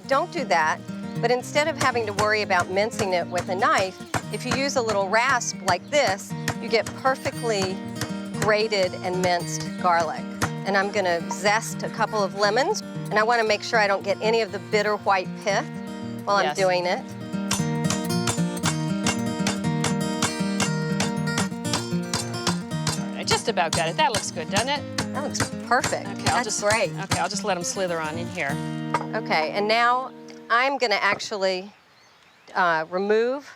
Don't do that, but instead of having to worry about mincing it with a knife, if you use a little rasp like this, you get perfectly grated and minced garlic. And I'm gonna zest a couple of lemons, and I wanna make sure I don't get any of the bitter white pith while I'm doing it. All right, I just about got it. That looks good, doesn't it? That looks perfect. Okay, That's great. Okay, I'll just let them slither on in here. Okay, and now I'm gonna actually remove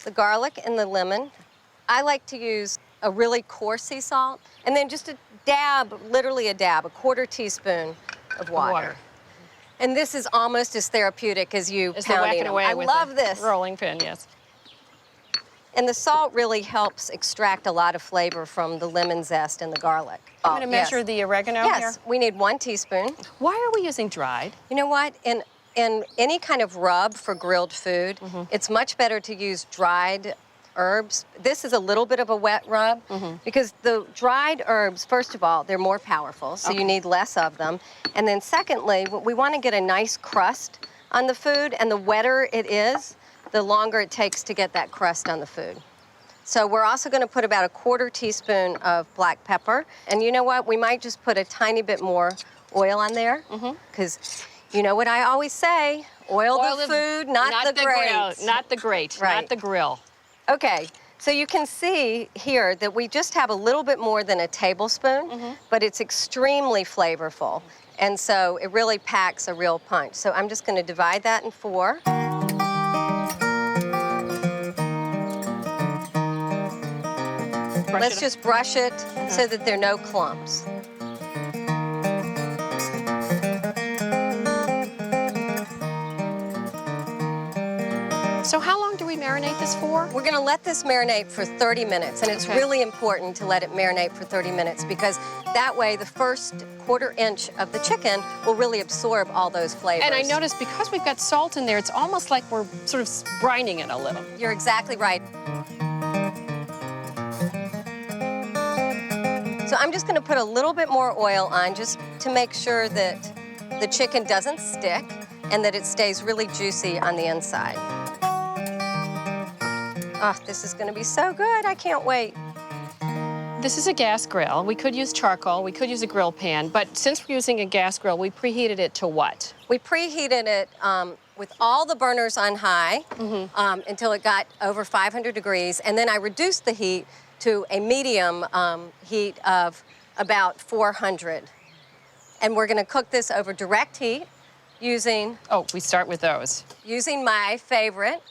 the garlic and the lemon. I like to use a really coarse sea salt, and then just a dab, literally a dab, a quarter teaspoon of water. And this is almost as therapeutic as you pounding them. I love this. Rolling pin, yes. And the salt really helps extract a lot of flavor from the lemon zest and the garlic. I'm going to measure the oregano here. Yes, we need 1 teaspoon. Why are we using dried? You know what? In any kind of rub for grilled food, it's much better to use dried herbs. This is a little bit of a wet rub because the dried herbs, first of all, they're more powerful, so you need less of them. And then secondly, we want to get a nice crust on the food, and the wetter it is, the longer it takes to get that crust on the food. So we're also going to put about a quarter teaspoon of black pepper. And you know what? We might just put a tiny bit more oil on there because you know what I always say, oil the food, not the grate. Not the grate, Right. not the grill. Okay, so you can see here that we just have a little bit more than a tablespoon, but it's extremely flavorful. And so it really packs a real punch. So I'm just going to divide that in 4. Let's just brush it so that there are no clumps. So how long do we marinate this for? We're gonna let this marinate for 30 minutes, and it's really important to let it marinate for 30 minutes because that way the first quarter inch of the chicken will really absorb all those flavors. And I noticed because we've got salt in there, it's almost like we're sort of brining it a little. You're exactly right. So I'm just gonna put a little bit more oil on just to make sure that the chicken doesn't stick and that it stays really juicy on the inside. Oh, this is gonna be so good, I can't wait. This is a gas grill. We could use charcoal, we could use a grill pan, but since we're using a gas grill, we preheated it to what? We preheated it with all the burners on high until it got over 500 degrees, and then I reduced the heat to a medium heat of about 400. And we're gonna cook this over direct heat using... Oh, we start with those. Using my favorite,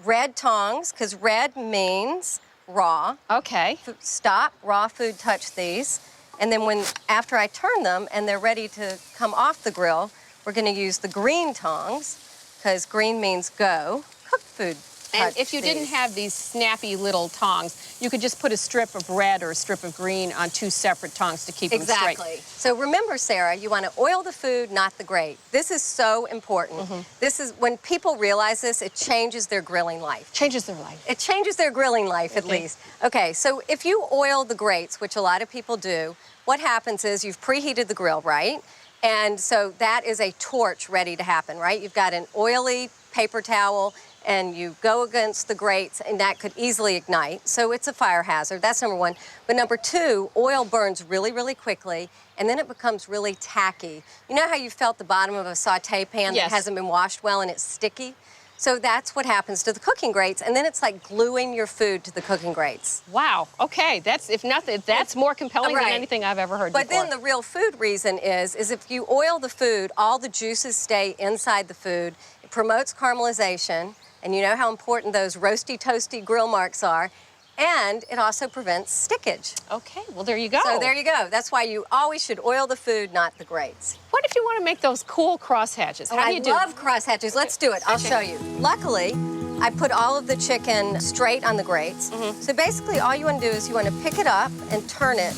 red tongs, because red means raw. Okay. Stop, raw food, touch these. And then after I turn them and they're ready to come off the grill, we're gonna use the green tongs, because green means go. Cooked food, And if you didn't have these snappy little tongs, you could just put a strip of red or a strip of green on 2 separate tongs to keep them straight. Exactly. So remember, Sarah, you want to oil the food, not the grate. This is so important. This is, when people realize this, it changes their grilling life. Changes their life. It changes their grilling life, at least. Okay, so if you oil the grates, which a lot of people do, what happens is you've preheated the grill, right? And so that is a torch ready to happen, right? You've got an oily paper towel, and you go against the grates, and that could easily ignite. So it's a fire hazard. That's number 1. But number 2, oil burns really, really quickly, and then it becomes really tacky. You know how you felt the bottom of a saute pan that hasn't been washed well and it's sticky? So that's what happens to the cooking grates, and then it's like gluing your food to the cooking grates. Wow, okay, that's, if nothing, that's more compelling than anything I've ever heard before. But then the real food reason is if you oil the food, all the juices stay inside the food. It promotes caramelization, and you know how important those roasty, toasty grill marks are, and it also prevents stickage. Okay, well, there you go. So there you go. That's why you always should oil the food, not the grates. What if you want to make those cool crosshatches? How do you do? I love crosshatches. Let's do it. I'll show you. Luckily, I put all of the chicken straight on the grates. So basically, all you want to do is you want to pick it up and turn it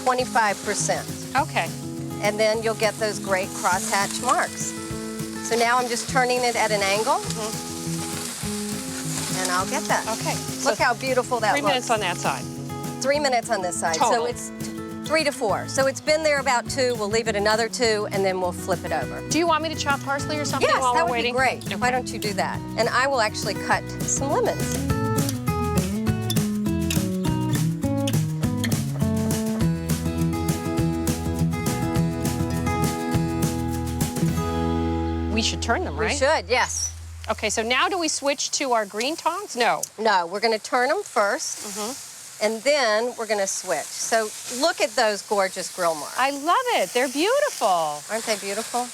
25%. Okay. And then you'll get those great crosshatch marks. So now I'm just turning it at an angle. And I'll get that. Okay. Look how beautiful that looks. 3 minutes on that side. 3 minutes on this side. Total. So it's 3 to 4. So it's been there about 2. We'll leave it another 2, and then we'll flip it over. Do you want me to chop parsley or something Yes, while that we're would waiting? be great. Okay. Why don't you do that? And I will actually cut some lemons. We should turn them, right? We should, yes. Okay, so now do we switch to our green tongs? No. No, we're going to turn them first, and then we're going to switch. So look at those gorgeous grill marks. I love it. They're beautiful. Aren't they beautiful?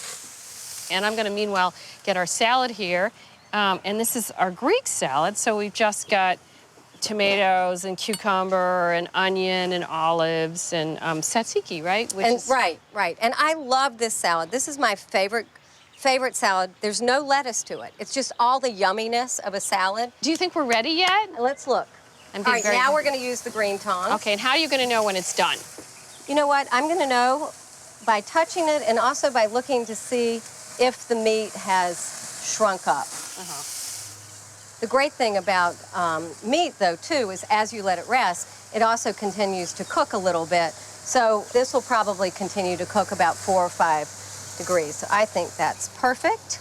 And I'm going to, meanwhile, get our salad here. And this is our Greek salad. So we've just got tomatoes and cucumber and onion and olives and tzatziki, right? Right. And I love this salad. This is my favorite salad. There's no lettuce to it. It's just all the yumminess of a salad. Do you think we're ready yet? Let's look. I'm All being right, very- now we're going to use the green tongs. Okay, and how are you going to know when it's done? You know what? I'm going to know by touching it and also by looking to see if the meat has shrunk up. The great thing about meat, though, too, is as you let it rest, it also continues to cook a little bit. So this will probably continue to cook about 4 or 5 degrees. So I think that's perfect.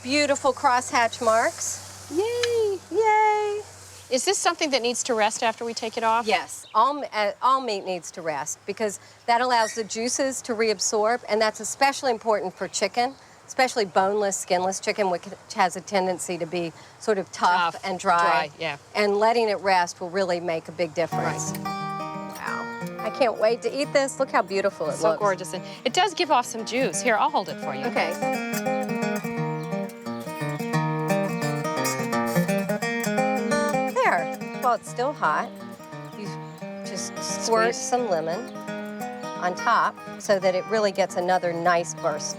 Beautiful crosshatch marks. Yay! Yay! Is this something that needs to rest after we take it off? Yes, all meat needs to rest because that allows the juices to reabsorb, and that's especially important for chicken, especially boneless, skinless chicken, which has a tendency to be sort of tough and dry. Yeah. And letting it rest will really make a big difference. Wow. I can't wait to eat this. Look how beautiful it looks. So gorgeous. And it does give off some juice. Here, I'll hold it for you. Okay. While it's still hot, you just squirt some lemon on top so that it really gets another nice burst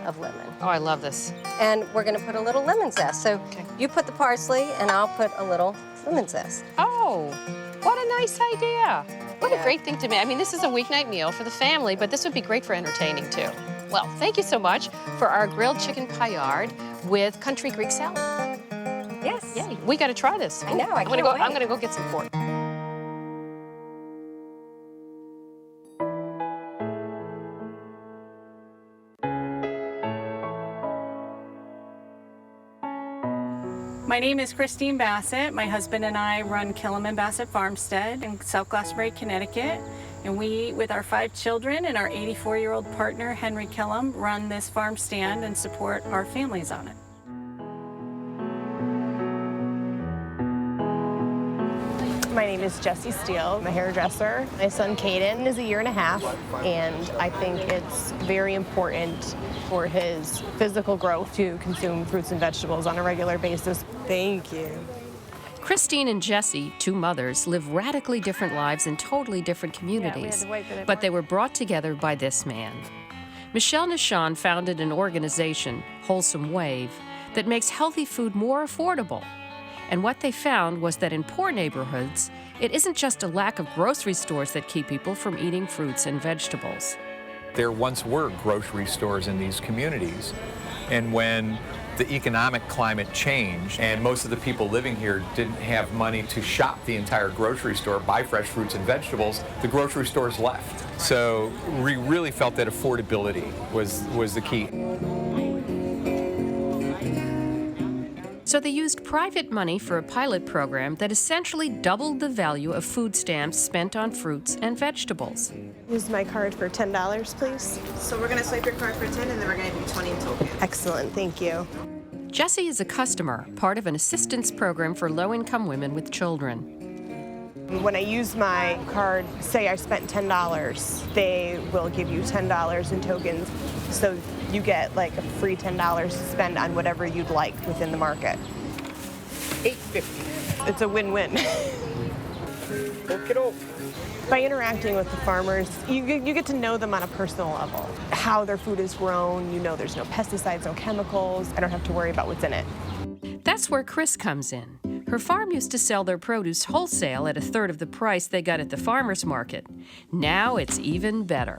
of lemon. Oh, I love this. And we're going to put a little lemon zest. So you put the parsley and I'll put a little lemon zest. Oh, what a nice idea. What a great thing to make. I mean, this is a weeknight meal for the family, but this would be great for entertaining too. Well, thank you so much for our grilled chicken paillard with country Greek salad. Yes. Yay, we got to try this. I know, I I'm gonna can't go. wait. I'm gonna go get some pork. My name is Christine Bassett. My husband and I run Killam and Bassett Farmstead in South Glastonbury, Connecticut. And we, with our 5 children and our 84-year-old partner, Henry Killam, run this farm stand and support our families on it. My name is Jessie Steele. I'm a hairdresser. My son Caden is 1.5 years, and I think it's very important for his physical growth to consume fruits and vegetables on a regular basis. Thank you. Christine and Jessie, 2 mothers, live radically different lives in totally different communities, but they were brought together by this man. Michelle Nishan founded an organization, Wholesome Wave, that makes healthy food more affordable. And what they found was that in poor neighborhoods, it isn't just a lack of grocery stores that keep people from eating fruits and vegetables. There once were grocery stores in these communities, and when the economic climate changed and most of the people living here didn't have money to shop the entire grocery store, buy fresh fruits and vegetables, the grocery stores left. So we really felt that affordability was the key. So they used private money for a pilot program that essentially doubled the value of food stamps spent on fruits and vegetables. Use my card for $10, please. So we're going to swipe your card for 10 and then we're going to give you 20 in token. Excellent, thank you. Jessie is a customer, part of an assistance program for low-income women with children. When I use my card, say I spent $10, they will give you $10 in tokens, so you get like a free $10 to spend on whatever you'd like within the market. $8.50. It's a win-win. By interacting with the farmers, you get to know them on a personal level. How their food is grown, you know there's no pesticides, no chemicals. I don't have to worry about what's in it. That's where Chris comes in. Her farm used to sell their produce wholesale at 1/3 of the price they got at the farmer's market. Now it's even better.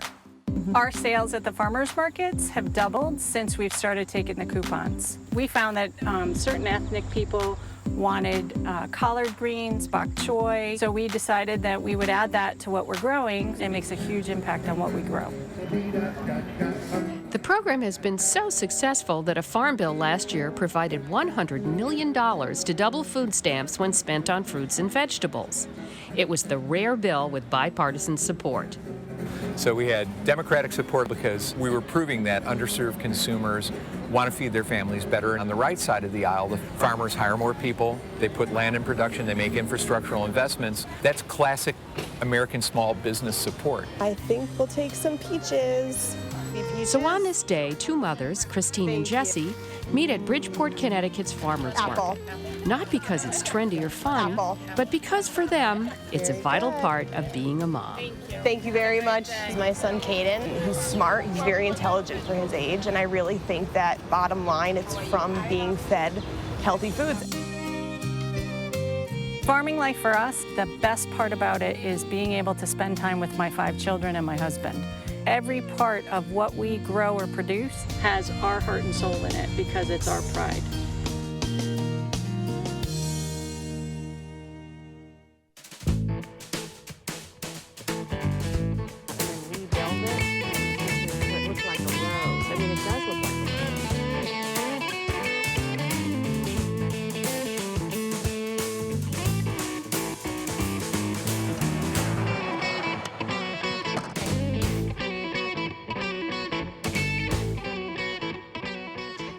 Our sales at the farmers markets have doubled since we've started taking the coupons. We found that certain ethnic people wanted collard greens, bok choy. So we decided that we would add that to what we're growing. It makes a huge impact on what we grow. The program has been so successful that a farm bill last year provided $100 million to double food stamps when spent on fruits and vegetables. It was the rare bill with bipartisan support. So we had Democratic support because we were proving that underserved consumers want to feed their families better. On the right side of the aisle, the farmers hire more people, they put land in production, they make infrastructural investments. That's classic American small business support. I think we'll take some peaches. So on this day, two mothers, Christine and Jessie, meet at Bridgeport, Connecticut's Farmers Apple. Market. Not because it's trendy or fun, Apple. but because for them, it's a vital part of being a mom. Thank you very much. This is my son, Caden. He's smart, he's very intelligent for his age, and I really think that bottom line, it's from being fed healthy foods. Farming life for us, the best part about it is being able to spend time with my 5 children and my husband. Every part of what we grow or produce has our heart and soul in it because it's our pride.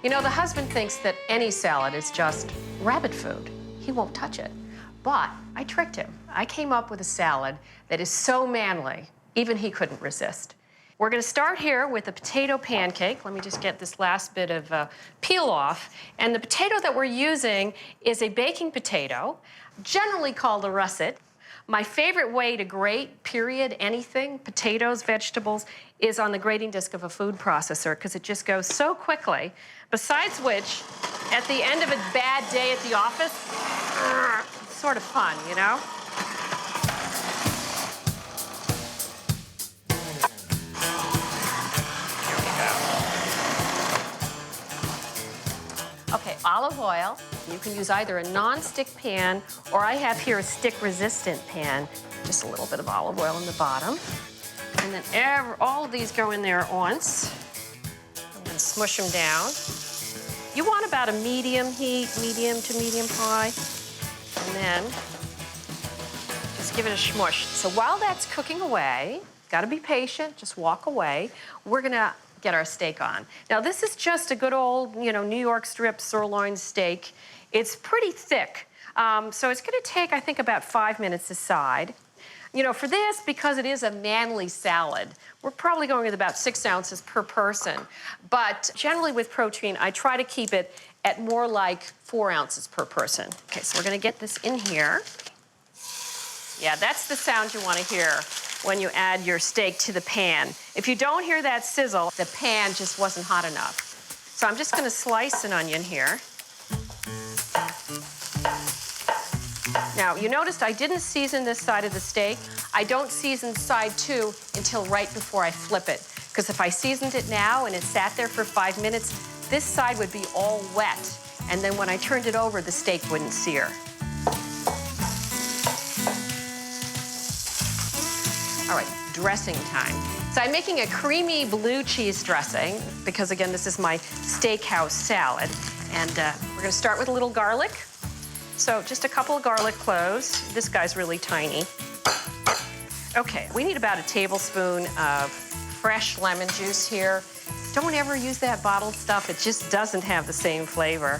You know, the husband thinks that any salad is just rabbit food. He won't touch it. But I tricked him. I came up with a salad that is so manly, even he couldn't resist. We're gonna start here with a potato pancake. Let me just get this last bit of peel off. And the potato that we're using is a baking potato, generally called a russet. My favorite way to grate, period, anything, potatoes, vegetables, is on the grating disc of a food processor because it just goes so quickly. Besides which, at the end of a bad day at the office, it's sort of fun, you know? Here we go. Okay, olive oil. You can use either a non-stick pan or I have here a stick-resistant pan. Just a little bit of olive oil in the bottom. And then all of these go in there at once. I'm gonna smush them down. You want about a medium heat, medium to medium high. And then just give it a smush. So while that's cooking away, gotta be patient, just walk away. We're gonna get our steak on. Now this is just a good old, New York strip sirloin steak. It's pretty thick. So it's gonna take, I think, about 5 minutes aside. For this, because it is a manly salad, we're probably going with about 6 ounces per person. But generally with protein, I try to keep it at more like 4 ounces per person. Okay, so we're gonna get this in here. Yeah, that's the sound you wanna hear when you add your steak to the pan. If you don't hear that sizzle, the pan just wasn't hot enough. So I'm just gonna slice an onion here. Now, you noticed I didn't season this side of the steak. I don't season side 2 until right before I flip it. Because if I seasoned it now and it sat there for 5 minutes, this side would be all wet. And then when I turned it over, the steak wouldn't sear. All right, dressing time. So I'm making a creamy blue cheese dressing because, again, this is my steakhouse salad. And we're gonna start with a little garlic. So just a couple of garlic cloves. This guy's really tiny. Okay, we need about a tablespoon of fresh lemon juice here. Don't ever use that bottled stuff. It just doesn't have the same flavor.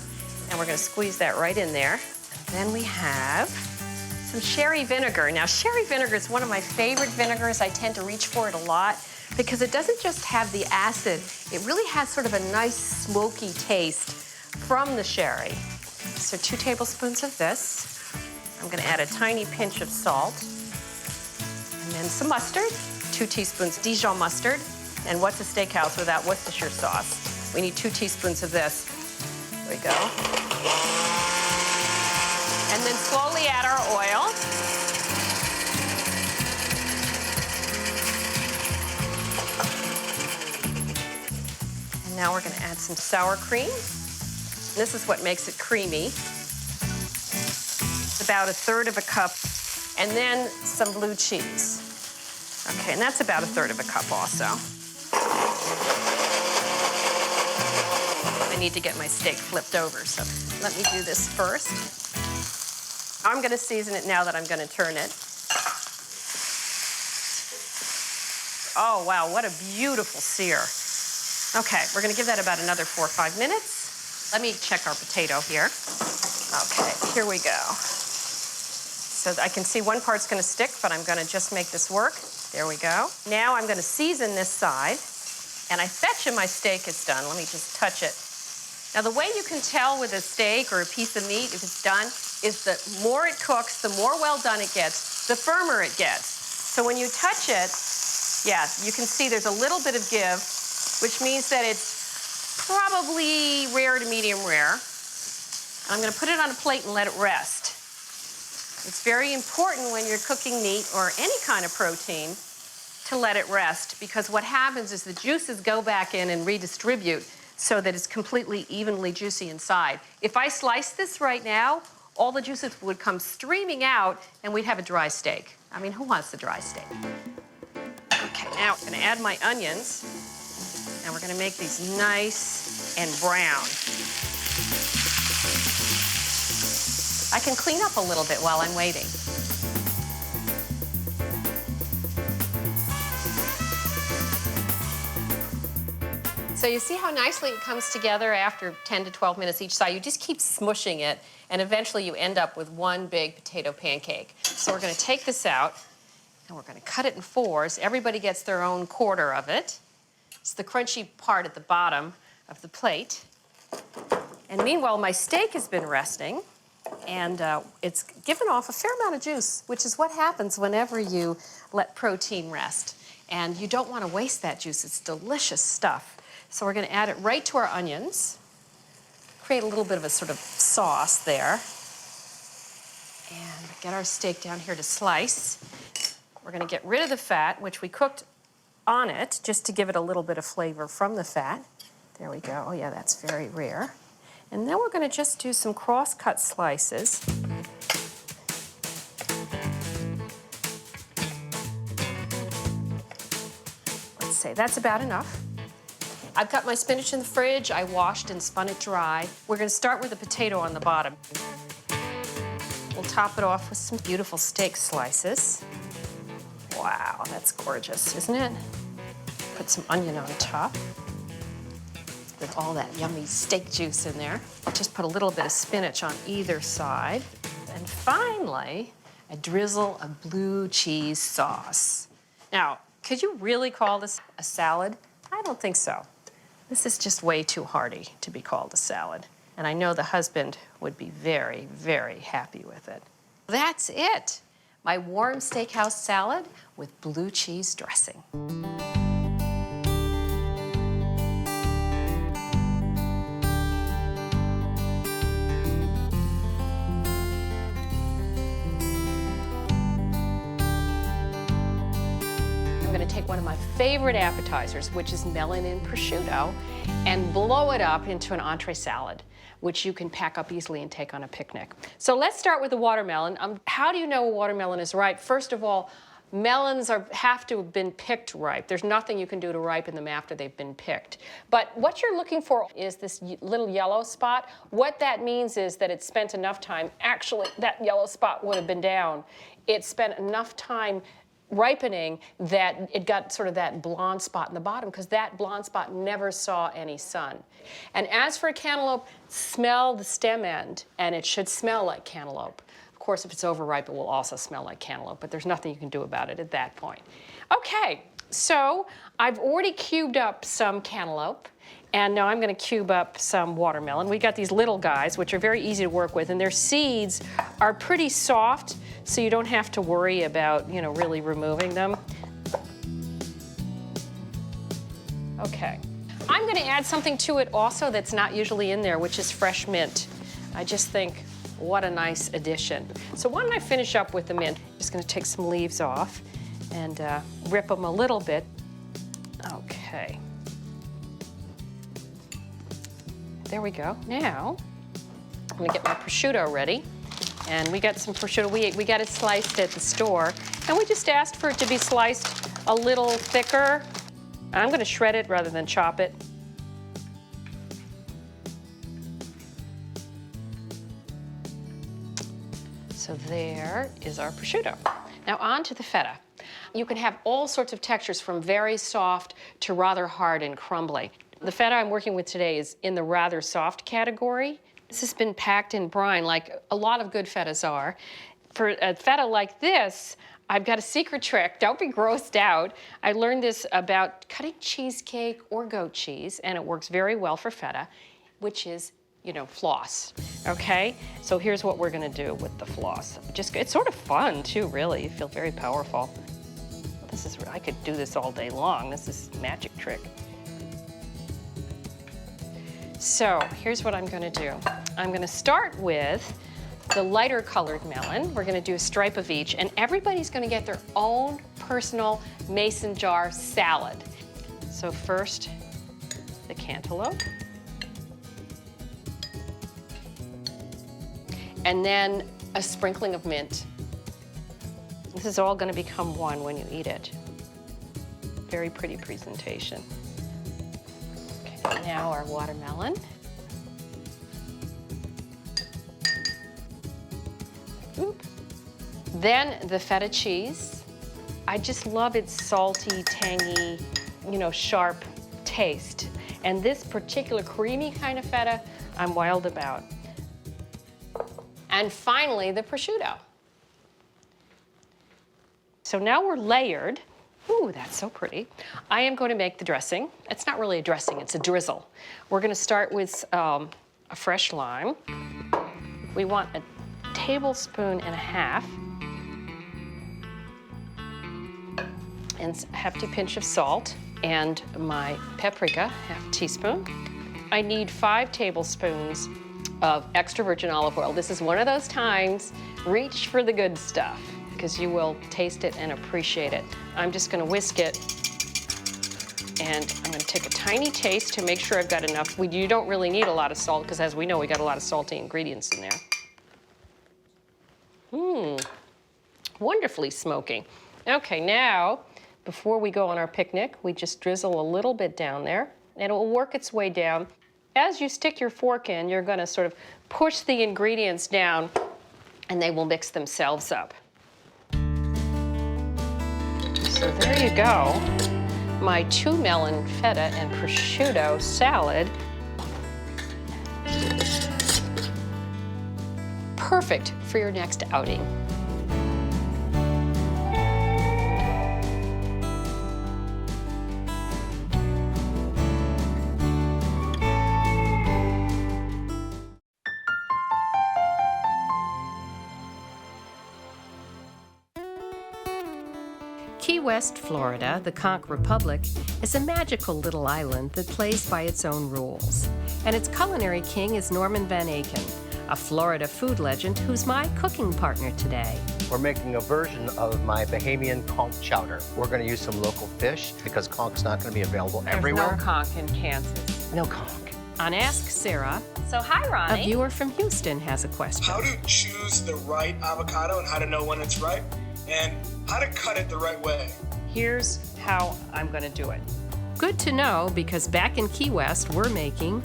And we're gonna squeeze that right in there. And then we have some sherry vinegar. Now, sherry vinegar is one of my favorite vinegars. I tend to reach for it a lot because it doesn't just have the acid. It really has sort of a nice smoky taste from the sherry. So 2 tablespoons of this. I'm gonna add a tiny pinch of salt. And then some mustard, 2 teaspoons Dijon mustard. And what's a steakhouse without Worcestershire sauce? We need 2 teaspoons of this. There we go. And then slowly add our oil. And now we're gonna add some sour cream. This is what makes it creamy. About 1/3 of a cup. And then some blue cheese. Okay, and that's about 1/3 of a cup also. I need to get my steak flipped over, so let me do this first. I'm gonna season it now that I'm gonna turn it. Oh, wow, what a beautiful sear. Okay, we're gonna give that about another 4 or 5 minutes. Let me check our potato here. Okay, here we go. So I can see one part's gonna stick, but I'm gonna just make this work. There we go. Now I'm gonna season this side, and I bet you my steak is done. Let me just touch it. Now the way you can tell with a steak or a piece of meat if it's done is the more it cooks, the more well done it gets, the firmer it gets. So when you touch it, yeah, you can see there's a little bit of give, which means that it's probably rare to medium rare. I'm gonna put it on a plate and let it rest. It's very important when you're cooking meat or any kind of protein to let it rest, because what happens is the juices go back in and redistribute so that it's completely evenly juicy inside. If I slice this right now, all the juices would come streaming out and we'd have a dry steak. I mean, who wants a dry steak? Okay, now I'm gonna add my onions, and we're gonna make these nice and brown. I can clean up a little bit while I'm waiting. So you see how nicely it comes together after 10 to 12 minutes each side? You just keep smushing it, and eventually you end up with one big potato pancake. So we're gonna take this out, and we're gonna cut it in 4s. Everybody gets their own quarter of it. It's the crunchy part at the bottom of the plate. And meanwhile, my steak has been resting, and it's given off a fair amount of juice, which is what happens whenever you let protein rest. And you don't want to waste that juice. It's delicious stuff. So we're going to add it right to our onions, create a little bit of a sort of sauce there, and get our steak down here to slice. We're going to get rid of the fat, which we cooked on it, just to give it a little bit of flavor from the fat. There we go. Oh, yeah, that's very rare. And then we're going to just do some cross-cut slices. Let's say that's about enough. I've got my spinach in the fridge. I washed and spun it dry. We're going to start with the potato on the bottom. We'll top it off with some beautiful steak slices. Wow, that's gorgeous, isn't it? Put some onion on top with all that yummy steak juice in there. I'll just put a little bit of spinach on either side. And finally, a drizzle of blue cheese sauce. Now, could you really call this a salad? I don't think so. This is just way too hearty to be called a salad. And I know the husband would be very, very happy with it. That's it. My warm steakhouse salad with blue cheese dressing. I'm going to take one of my favorite appetizers, which is melon and prosciutto, and blow it up into an entree salad, which you can pack up easily and take on a picnic. So let's start with the watermelon. How do you know a watermelon is ripe? First of all, melons have to have been picked ripe. There's nothing you can do to ripen them after they've been picked. But what you're looking for is this little yellow spot. What that means is that it's spent enough time. Actually, that yellow spot would have been down. It spent enough time ripening that it got sort of that blonde spot in the bottom, because that blonde spot never saw any sun. And as for a cantaloupe, smell the stem end, and it should smell like cantaloupe. Of course, if it's overripe, it will also smell like cantaloupe, but there's nothing you can do about it at that point. Okay, so I've already cubed up some cantaloupe, and now I'm going to cube up some watermelon. We got these little guys, which are very easy to work with, and their seeds are pretty soft, so you don't have to worry about, really removing them. Okay. I'm going to add something to it also that's not usually in there, which is fresh mint. I just think, what a nice addition. So why don't I finish up with the mint? Just going to take some leaves off and rip them a little bit. Okay. There we go. Now, I'm going to get my prosciutto ready. And we got some prosciutto. We got it sliced at the store, and we just asked for it to be sliced a little thicker. I'm going to shred it rather than chop it. So there is our prosciutto. Now on to the feta. You can have all sorts of textures from very soft to rather hard and crumbly. The feta I'm working with today is in the rather soft category. This has been packed in brine like a lot of good fetas are. For a feta like this, I've got a secret trick. Don't be grossed out. I learned this about cutting cheesecake or goat cheese, and it works very well for feta, which is, you know, floss, okay? So here's what we're gonna do with the floss. It's sort of fun too, really. You feel very powerful. I could do this all day long. This is a magic trick. So here's what I'm gonna do. I'm gonna start with the lighter colored melon. We're gonna do a stripe of each, and everybody's gonna get their own personal mason jar salad. So first, the cantaloupe. And then a sprinkling of mint. This is all gonna become one when you eat it. Very pretty presentation. Okay, now our watermelon. Oop. Then the feta cheese. I just love its salty, tangy, you know, sharp taste. And this particular creamy kind of feta, I'm wild about. And finally, the prosciutto. So now we're layered. Ooh, that's so pretty. I am going to make the dressing. It's not really a dressing, it's a drizzle. We're gonna start with a fresh lime. We want a tablespoon and a half. And a hefty pinch of salt. And my paprika, half a teaspoon. I need 5 tablespoons of extra virgin olive oil. This is one of those times, reach for the good stuff, because you will taste it and appreciate it. I'm just gonna whisk it, and I'm gonna take a tiny taste to make sure I've got enough. You don't really need a lot of salt, because as we know, we got a lot of salty ingredients in there. Wonderfully smoky. Okay, now, before we go on our picnic, we just drizzle a little bit down there, and it will work its way down. As you stick your fork in, you're gonna sort of push the ingredients down, and they will mix themselves up. So there you go, my 2-melon feta and prosciutto salad. Perfect for your next outing. Key West, Florida, the Conch Republic, is a magical little island that plays by its own rules. And its culinary king is Norman Van Aken, a Florida food legend who's my cooking partner today. We're making a version of my Bahamian conch chowder. We're going to use some local fish because conch's not going to be available everywhere. There's no conch in Kansas. No conch. On Ask Sarah, So hi, Ronnie. a viewer from Houston has a question. How to choose the right avocado and how to know when it's ripe, and how to cut it the right way. Here's how I'm gonna do it. Good to know, because back in Key West, we're making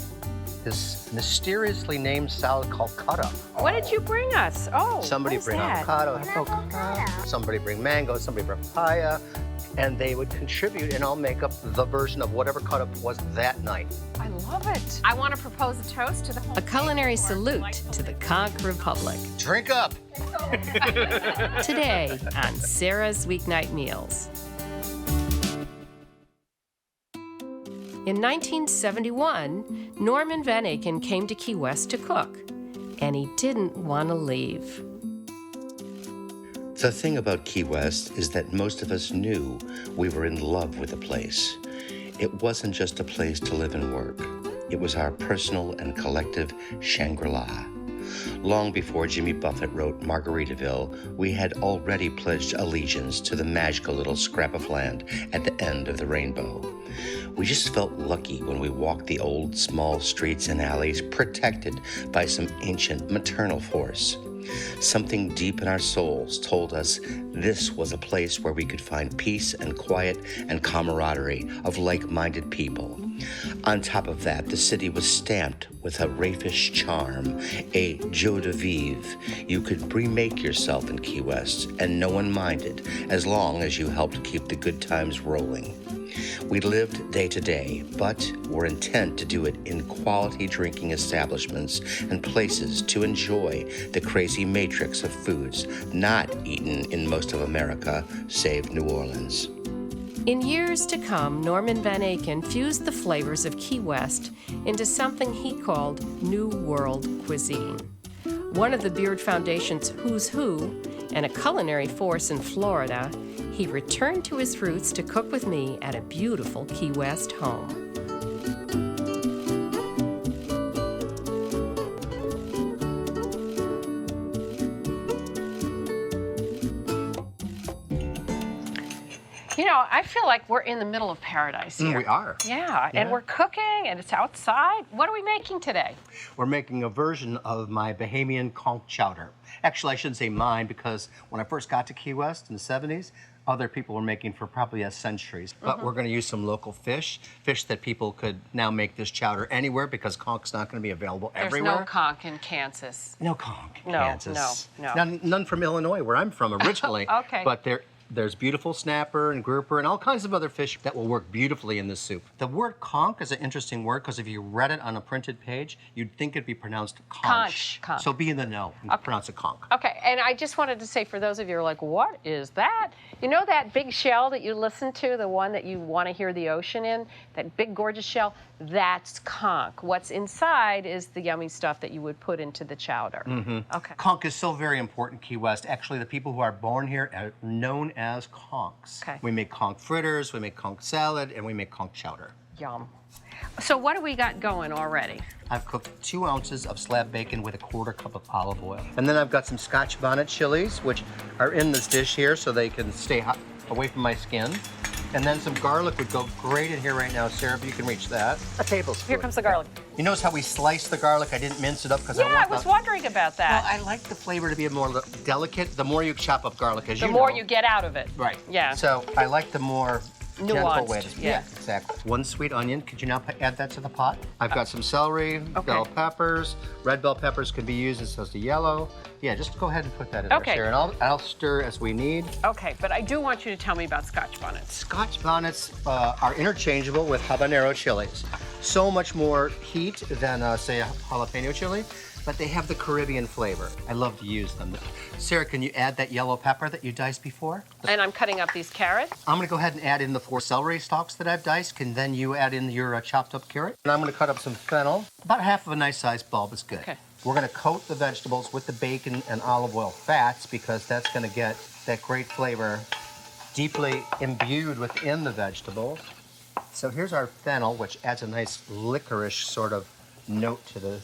This mysteriously named salad called cut-up. What did you bring us? Oh, Somebody what is bring that? avocado, somebody bring mango, somebody bring papaya, and they would contribute, and I'll make up the version of whatever cut-up was that night. I love it. I want to propose a toast to the whole a culinary salute to the Conch Republic. Drink up! Today on Sarah's Weeknight Meals. In 1971, Norman Van Aken came to Key West to cook, and he didn't want to leave. The thing about Key West is that most of us knew we were in love with the place. It wasn't just a place to live and work. It was our personal and collective Shangri-La. Long before Jimmy Buffett wrote Margaritaville, we had already pledged allegiance to the magical little scrap of land at the end of the rainbow. We just felt lucky when we walked the old, small streets and alleys protected by some ancient maternal force. Something deep in our souls told us this was a place where we could find peace and quiet and camaraderie of like-minded people. On top of that, the city was stamped with a raffish charm, a joie de vivre. You could remake yourself in Key West, and no one minded, as long as you helped keep the good times rolling. We lived day to day, but were intent to do it in quality drinking establishments and places to enjoy the crazy matrix of foods not eaten in most of America, save New Orleans. In years to come, Norman Van Aken fused the flavors of Key West into something he called New World cuisine. One of the Beard Foundation's who's who and a culinary force in Florida, he returned to his roots to cook with me at a beautiful Key West home. You know, I feel like we're in the middle of paradise here. We are. Yeah, and we're cooking, and it's outside. What are we making today? We're making a version of my Bahamian conch chowder. Actually, I shouldn't say mine, because when I first got to Key West in the 70s, other people were making for probably centuries. But we're going to use some local fish that people could now make this chowder anywhere, because conch's not going to be available everywhere. There's no conch in Kansas. No conch in No, Kansas. no. None from Illinois, where I'm from originally. Okay. But there's beautiful snapper and grouper and all kinds of other fish that will work beautifully in this soup. The word conch is an interesting word, because if you read it on a printed page, you'd think it'd be pronounced conch. Conch. So be in the know and pronounce it conch. Okay, and I just wanted to say, for those of you who are like, what is that? You know that big shell that you listen to, the one that you want to hear the ocean in, that big gorgeous shell? That's conch. What's inside is the yummy stuff that you would put into the chowder. Okay. Conch is so very important in Key West. Actually, the people who are born here are known as conchs. Okay. We make conch fritters, we make conch salad, and we make conch chowder. Yum. So what do we got going already? I've cooked 2 ounces of slab bacon with a 1/4 cup of olive oil. And then I've got some Scotch bonnet chilies, which are in this dish here so they can stay hot, away from my skin. And then some garlic would go great in here right now, Sarah, if you can reach that. A tablespoon. Here comes the garlic. You notice how we slice the garlic? I didn't mince it up because I was wondering about that. Well, I like the flavor to be more delicate. The more you chop up garlic, as the you know. more you get out of it. Right. Yeah. So I like the more gentle Nuanced, way to yeah. exactly. 1 sweet onion. Could you now add that to the pot? I've got some celery, bell peppers. Red bell peppers can be used as opposed to yellow. Yeah, just go ahead and put that in there, Sarah, and I'll stir as we need. Okay, but I do want you to tell me about Scotch bonnets. Scotch bonnets are interchangeable with habanero chilies. So much more heat than, say, a jalapeno chili, but they have the Caribbean flavor. I love to use them. Sarah, can you add that yellow pepper that you diced before? And I'm cutting up these carrots. I'm gonna go ahead and add in the 4 celery stalks that I've diced. Can then you add in your chopped up carrot? And I'm gonna cut up some fennel. About half of a nice sized bulb is good. Okay. We're gonna coat the vegetables with the bacon and olive oil fats, because that's gonna get that great flavor deeply imbued within the vegetables. So here's our fennel, which adds a nice licorice sort of note to the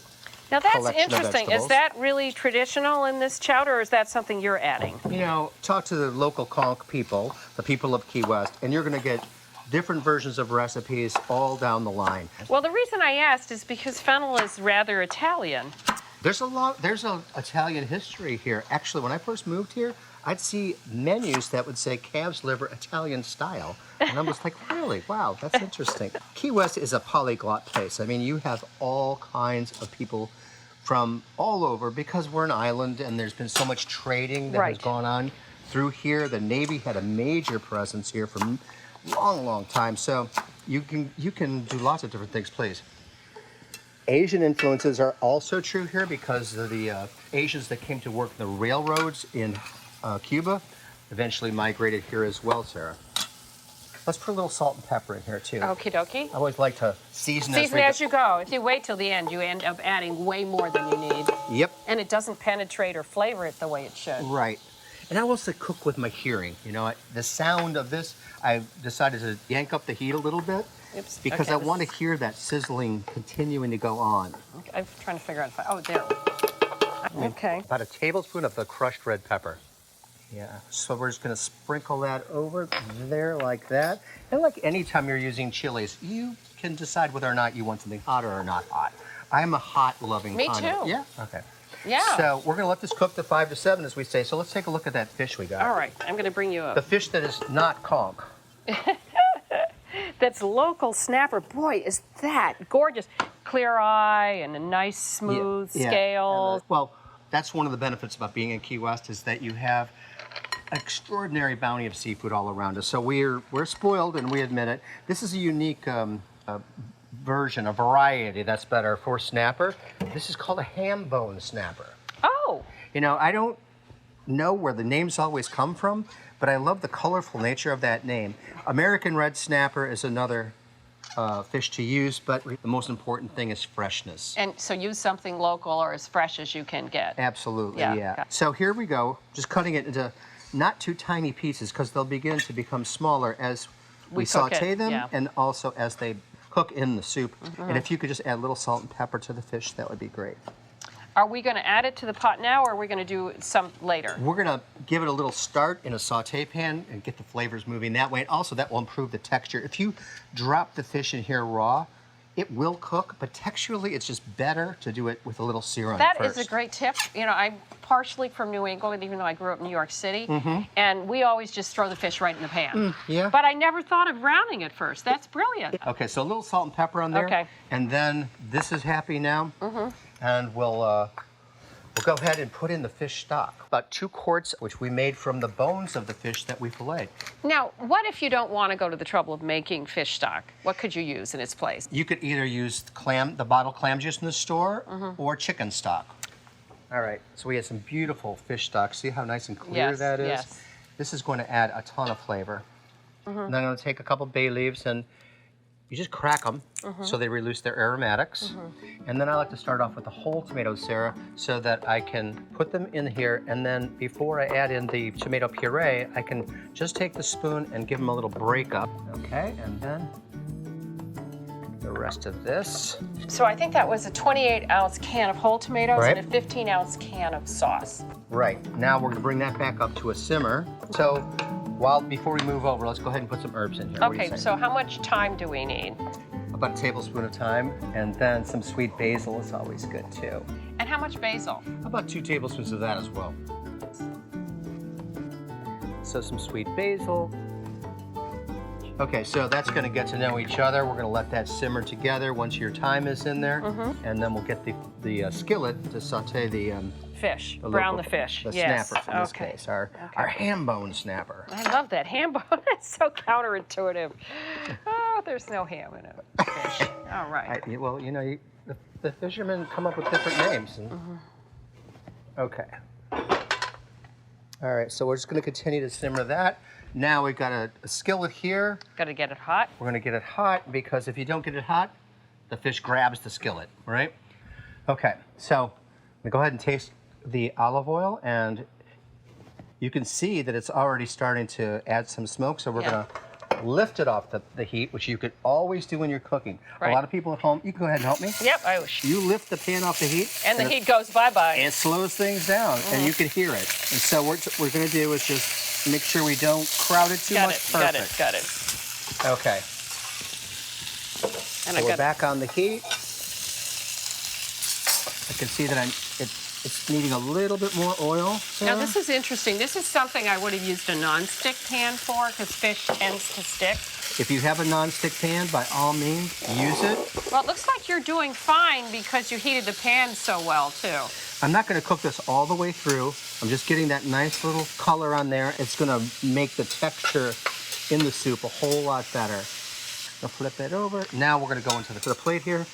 Now that's collection of interesting. Is vegetables. that really traditional in this chowder, or is that something you're adding? You know, talk to the local conch people, the people of Key West, and you're gonna get different versions of recipes all down the line. Well, the reason I asked is because fennel is rather Italian. There's a Italian history here. Actually, when I first moved here, I'd see menus that would say calf's liver Italian style. And I was like, really? Wow, that's interesting. Key West is a polyglot place. I mean, you have all kinds of people from all over, because we're an island and there's been so much trading that has gone on through here. The Navy had a major presence here for a long, long time. So you can do lots of different things, please. Asian influences are also true here, because of the Asians that came to work the railroads in Cuba eventually migrated here as well, Sarah. Let's put a little salt and pepper in here too. Okie dokie. I always like to season as you go. If you wait till the end, you end up adding way more than you need. Yep. And it doesn't penetrate or flavor it the way it should. Right. And I also cook with my hearing. You know, the sound of this, I decided to yank up the heat a little bit. Oops. Because okay, I want to hear that sizzling continuing to go on. I'm trying to figure out if oh, there. Okay. About a tablespoon of the crushed red pepper. Yeah, so we're just gonna sprinkle that over there like that. And like any time you're using chilies, you can decide whether or not you want something hotter or not hot. I'm a hot loving Me condiment. too. Yeah, okay. Yeah. So we're gonna let this cook to 5 to 7, as we say. So let's take a look at that fish we got. All right, I'm going to bring you up. The fish that is not conch. That's local snapper. Boy, is that gorgeous. Clear eye and a nice smooth scale. Well, that's one of the benefits about being in Key West is that you have an extraordinary bounty of seafood all around us. So we're spoiled, and we admit it. This is a unique version, a variety that's better for snapper. This is called a ham bone snapper. Oh. You know, I don't know where the names always come from, but I love the colorful nature of that name. American red snapper is another fish to use, but the most important thing is freshness. And so use something local or as fresh as you can get. Absolutely, Yeah. yeah. So here we go, just cutting it into not too tiny pieces because they'll begin to become smaller as we cook saute it, them yeah. and also as they cook in the soup. And if you could just add a little salt and pepper to the fish, that would be great. Are we going to add it to the pot now, or are we going to do some later? We're gonna give it a little start in a saute pan and get the flavors moving that way. And also that will improve the texture. If you drop the fish in here raw, it will cook, but texturally it's just better to do it with a little sear on it That first. is a great tip. You know, I'm partially from New England, even though I grew up in New York City, and we always just throw the fish right in the pan. Yeah. But I never thought of browning it first. That's brilliant. Okay, so a little salt and pepper on there. Okay. And then this is happy now. And we'll go ahead and put in the fish stock. About 2 quarts, which we made from the bones of the fish that we filleted. Now, what if you don't want to go to the trouble of making fish stock? What could you use in its place? You could either use the bottled clam juice in the store or chicken stock. All right, so we have some beautiful fish stock. See how nice and clear Yes, that is? yes. This is going to add a ton of flavor. And then I'm going to take a couple bay leaves and you just crack them so they release their aromatics. And then I like to start off with the whole tomatoes, Sarah, so that I can put them in here. And then before I add in the tomato puree, I can just take the spoon and give them a little break up. Okay, and then the rest of this. So I think that was a 28-ounce can of whole tomatoes Right. and a 15-ounce can of sauce. Right, now we're gonna bring that back up to a simmer. So before we move over, let's go ahead and put some herbs in here. What do you Okay, say? so how much time do we need? About a tablespoon of thyme, and then some sweet basil is always good too. And how much basil? About 2 tablespoons of that as well. So some sweet basil. Okay, so that's gonna get to know each other. We're gonna let that simmer together once your thyme is in there, and then we'll get the skillet to saute the Fish. the Brown local- the fish. the Yes. snapper in this Okay. case, our ham bone snapper. I love that ham bone. It's so counterintuitive. Oh, there's no ham in it. Fish. All right. Well, you know, the fishermen come up with different names. And, Okay. All right, so we're just going to continue to simmer that. Now we've got a skillet here. Got to get it hot. We're going to get it hot because if you don't get it hot, the fish grabs the skillet, right? Okay, so I'm going to go ahead and taste the olive oil, and you can see that it's already starting to add some smoke, so we're going to lift it off the heat, which you could always do when you're cooking. Right. A lot of people at home, you can go ahead and help me. Yep, You lift the pan off the heat. And the heat goes bye-bye. It slows things down, and you can hear it. And so what we're going to do is just make sure we don't crowd it too much. Perfect. Got it. Okay. And So we're back on the heat. I can see that it's needing a little bit more oil. Now this is interesting. This is something I would have used a non-stick pan for because fish tends to stick. If you have a non-stick pan, by all means, use it. Well, it looks like you're doing fine because you heated the pan so well too. I'm not going to cook this all the way through. I'm just getting that nice little color on there. It's going to make the texture in the soup a whole lot better. I'll flip that over. Now we're going to go into the plate here.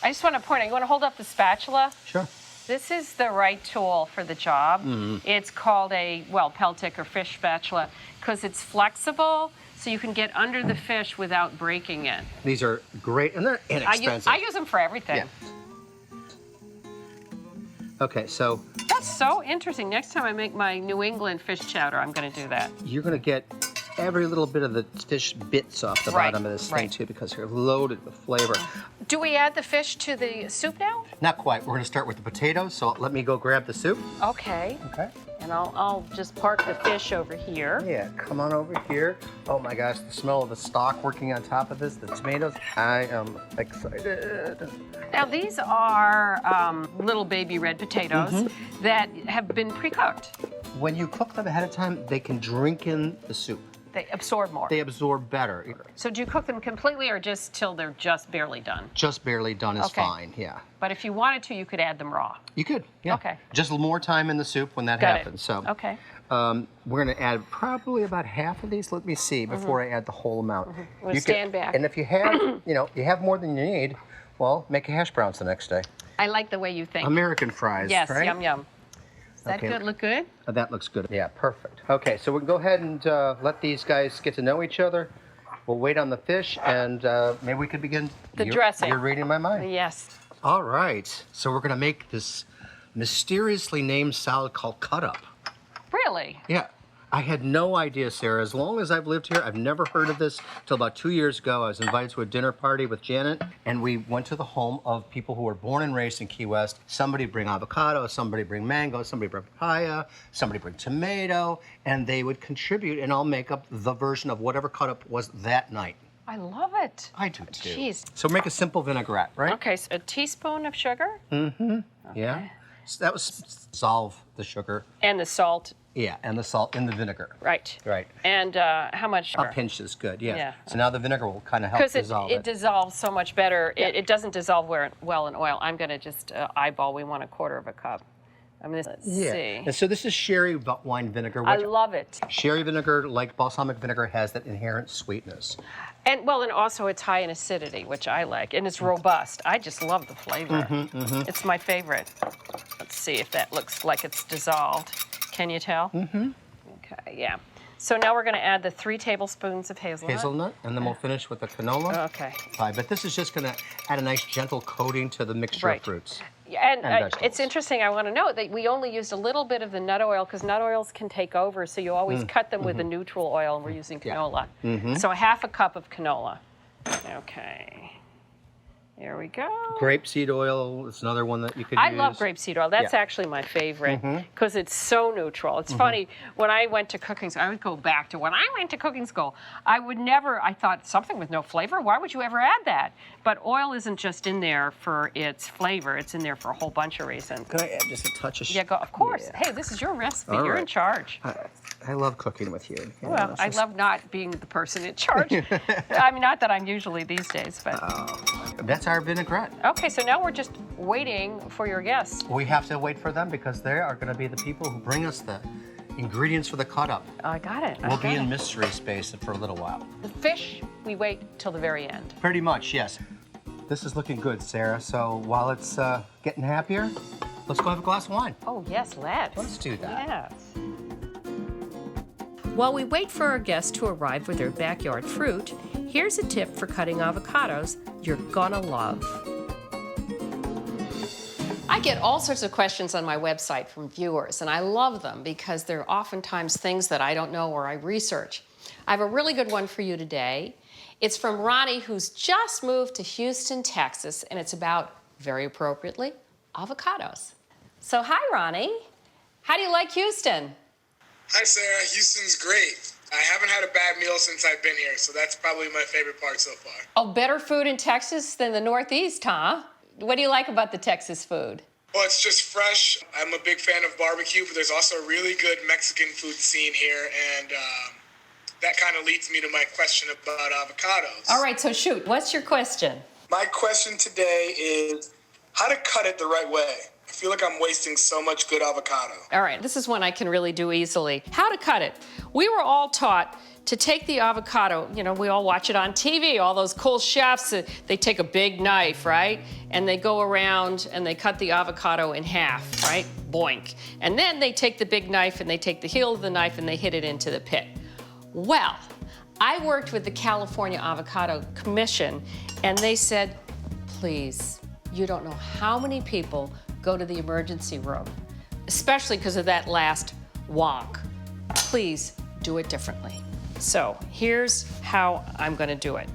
I just want to point out, you want to hold up the spatula? Sure. This is the right tool for the job. It's called a, Peltic or fish spatula because it's flexible so you can get under the fish without breaking it. These are great, and they're inexpensive. I use them for everything. Yeah. Okay, so That's so interesting. Next time I make my New England fish chowder, I'm going to do that. you're going to get every little bit of the fish bits off the Right, bottom of this thing right. too, because they're loaded with flavor. Do we add the fish to the soup now? Not quite. We're going to start with the potatoes, so let me go grab the soup. Okay. Okay. And I'll just park the fish over here. Yeah, come on over here. Oh my gosh, the smell of the stock working on top of this, the tomatoes. I am excited. Now these are little baby red potatoes that have been pre-cooked. When you cook them ahead of time, they can drink in the soup. They absorb more. They absorb better. So do you cook them completely or just till they're just barely done? Just barely done is Okay. fine, yeah. But if you wanted to, you could add them raw. You could, yeah. Okay. Just more time in the soup when that Got happens. it. So, Okay. we're going to add probably about half of these. Let me see before I add the whole amount. We'll You stand back. And if you have, you have more than you need, well, make hash browns the next day. I like the way you think. American fries, Yes, right? yum yum. Does that Okay. good? Look good? That looks good. Yeah, perfect. Okay, so we can go ahead and let these guys get to know each other. We'll wait on the fish, and maybe we could begin The dressing. You're reading my mind. Yes. All right, so we're going to make this mysteriously named salad called Cut Up. Really? Yeah, I had no idea, Sarah. As long as I've lived here, I've never heard of this till about 2 years ago. I was invited to a dinner party with Janet, and we went to the home of people who were born and raised in Key West. Somebody bring avocado, somebody bring mango, somebody bring papaya, somebody bring tomato, and they would contribute, and I'll make up the version of whatever Cut Up was that night. I love it. I do too. Jeez. So make a simple vinaigrette, right? Okay, so a teaspoon of sugar Yeah. So that was dissolve the sugar. and the salt. Yeah, and the salt in the vinegar. Right. Right. And how much A sugar? pinch is good, yeah. Yeah. So now the vinegar will kind of help Because dissolve it dissolves so much better. It doesn't dissolve well in oil. I'm going to just eyeball. We want 1/4 cup. I mean, let's Yeah. see. And so this is sherry wine vinegar. I Which love it. sherry vinegar, like balsamic vinegar, has that inherent sweetness. And also it's high in acidity, which I like, and it's robust. I just love the flavor. It's my favorite. Let's see if that looks like it's dissolved. Can you tell? Okay, yeah. So now we're going to add the 3 tablespoons of Hazelnut, and then we'll finish with the canola. Okay. But this is just going to add a nice gentle coating to the mixture Right. of fruits. Yeah, and vegetables. it's interesting. I want to note that we only used a little bit of the nut oil because nut oils can take over. So you always cut them with a neutral oil, and we're using canola. So 1/2 cup of canola. Okay. There we go. Grapeseed oil is another one that you could I use. love grapeseed oil. That's Yeah. actually my favorite because it's so neutral. It's funny, when I went to cooking school, I would go back to when I went to cooking school, I thought something with no flavor, why would you ever add that? But oil isn't just in there for its flavor, it's in there for a whole bunch of reasons. Can I add just a touch of Yeah, go, of course. Yeah. Hey, this is your recipe. All You're in right. charge. I love cooking with you. Yeah, Well, it's I just- love not being the person in charge. I mean, not that I'm usually these days, but. That's our vinaigrette. Okay, so now we're just waiting for your guests. We have to wait for them because they are going to be the people who bring us the ingredients for the cut up. I got it. We'll be in mystery space for a little while. The fish, we wait till the very end. Pretty much, yes. This is looking good, Sarah. So while it's getting happier, let's go have a glass of wine. Oh, yes, let's. Let's do that. Yes. While we wait for our guests to arrive with their backyard fruit, here's a tip for cutting avocados you're gonna love. I get all sorts of questions on my website from viewers, and I love them because they're oftentimes things that I don't know or I research. I have a really good one for you today. It's from Ronnie, who's just moved to Houston, Texas, and it's about, very appropriately, avocados. So hi, Ronnie. How do you like Houston? Hi, Sarah. Houston's great. I haven't had a bad meal since I've been here, so that's probably my favorite part so far. Oh, better food in Texas than the Northeast, huh? What do you like about the Texas food? Well, it's just fresh. I'm a big fan of barbecue, but there's also a really good Mexican food scene here, and that kind of leads me to my question about avocados. All right, so shoot. What's your question? My question today is how to cut it the right way. I feel like I'm wasting so much good avocado. All right, this is one I can really do easily. How to cut it. We were all taught to take the avocado, we all watch it on TV, all those cool chefs, they take a big knife, right? And they go around and they cut the avocado in half, right? Boink. And then they take the big knife and they take the heel of the knife and they hit it into the pit. Well, I worked with the California Avocado Commission and they said, please, you don't know how many people go to the emergency room, especially because of that last wonk. Please do it differently. So here's how I'm gonna do it.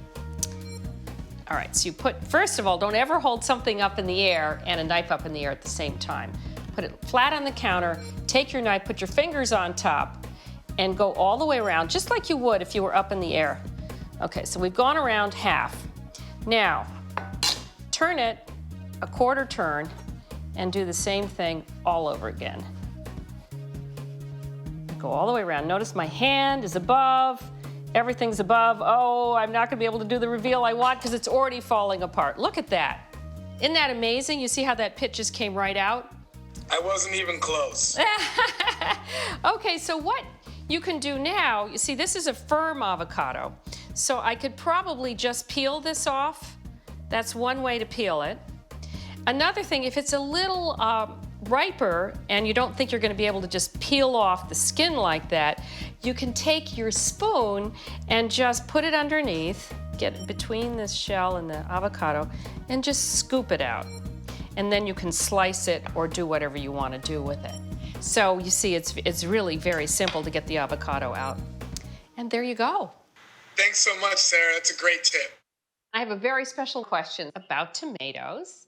All right, so you first of all, don't ever hold something up in the air and a knife up in the air at the same time. Put it flat on the counter, take your knife, put your fingers on top, and go all the way around, just like you would if you were up in the air. Okay, so we've gone around half. Now, turn it a quarter turn and do the same thing all over again. Go all the way around. Notice my hand is above, everything's above. Oh, I'm not gonna be able to do the reveal I want because it's already falling apart. Look at that. Isn't that amazing? You see how that pit just came right out? I wasn't even close. Okay, so what you can do now, you see this is a firm avocado. So I could probably just peel this off. That's one way to peel it. Another thing, if it's a little riper and you don't think you're gonna be able to just peel off the skin like that, you can take your spoon and just put it underneath, get between the shell and the avocado, and just scoop it out. And then you can slice it or do whatever you wanna do with it. So you see, it's really very simple to get the avocado out. And there you go. Thanks so much, Sarah. That's a great tip. I have a very special question about tomatoes.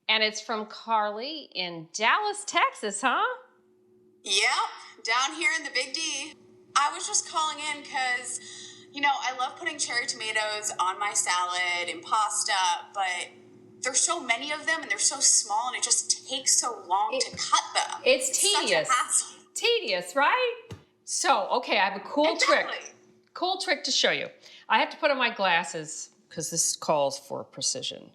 And it's from Carly in Dallas, Texas, huh? Yep, down here in the Big D. I was just calling in because, you know, I love putting cherry tomatoes on my salad and pasta, but there's so many of them and they're so small and it just takes so long to cut them. It's tedious. Such a hassle. Tedious, right? So, okay, I have a cool trick. Cool trick to show you. I have to put on my glasses because this calls for precision.